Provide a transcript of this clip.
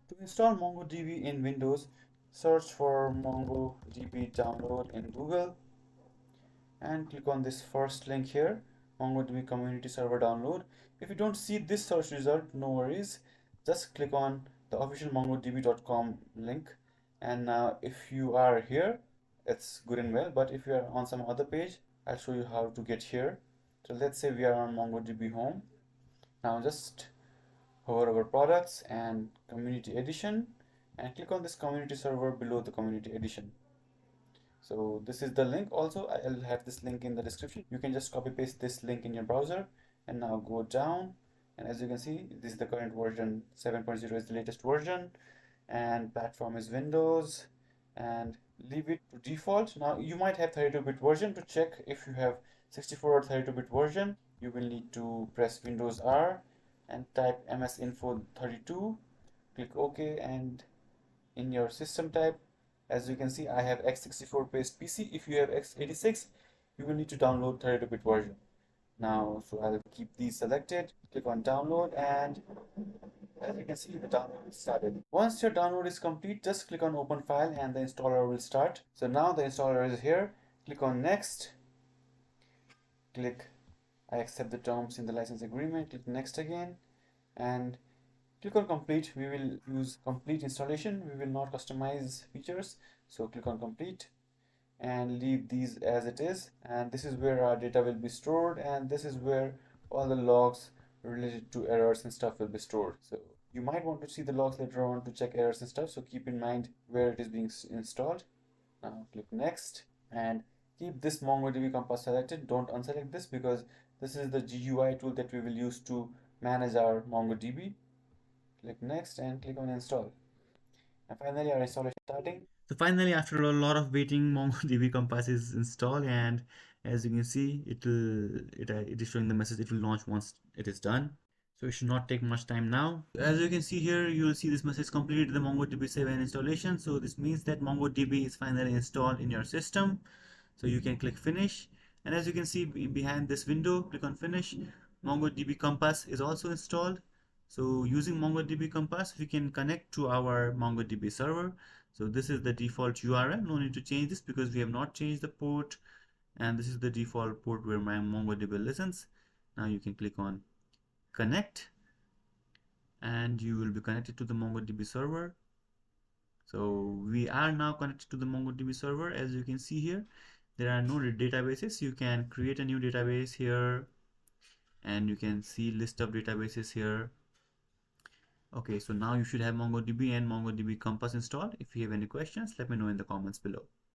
To install MongoDB in Windows, search for MongoDB download in Google and click on this first link here, MongoDB community server download. If you don't see this search result, no worries, just click on the official mongodb.com link. And now if you are here, it's good and well, but if you are on some other page, I'll show you how to get here. So let's say we are on MongoDB home. Now just hover over products and community edition and click on this community server below the community edition. So this is the link. Also, I'll have this link in the description. You can just copy paste this link in your browser and now go down. And as you can see, this is the current version. 7.0 is the latest version and platform is Windows, and leave it to default. Now you might have 32-bit version. To check if you have 64 or 32-bit version, you will need to press Windows R and type msinfo32, click OK, and in your system type, as you can see, I have x64 based PC. If you have x86, you will need to download 32-bit version. Now, so I'll keep these selected, click on download, and as you can see, the download is started. Once your download is complete, just click on open file and the installer will start. So now the installer is here. Click on next, click I accept the terms in the license agreement, click next again, and click on complete. We will use complete installation. We will not customize features. So click on complete and leave these as it is. And this is where our data will be stored. And this is where all the logs related to errors and stuff will be stored. So you might want to see the logs later on to check errors and stuff. So keep in mind where it is being installed. Now click next and keep this MongoDB Compass selected. Don't unselect this because this is the GUI tool that we will use to manage our MongoDB. Click next and click on install. And finally our installation starting. So finally, after a lot of waiting, MongoDB Compass is installed, and as you can see, it is showing the message it will launch once it is done. So it should not take much time now. As you can see here, you will see this message completed the MongoDB 7 installation. So this means that MongoDB is finally installed in your system. So you can click finish. And as you can see behind this window, click on finish. MongoDB Compass is also installed. So using MongoDB Compass, we can connect to our MongoDB server. So this is the default URL. No need to change this because we have not changed the port. And this is the default port where my MongoDB listens. Now you can click on connect and you will be connected to the MongoDB server. So we are now connected to the MongoDB server. As you can see here, there are no databases. You can create a new database here and you can see list of databases here. Okay, so now you should have MongoDB and MongoDB Compass installed. If you have any questions, let me know in the comments below.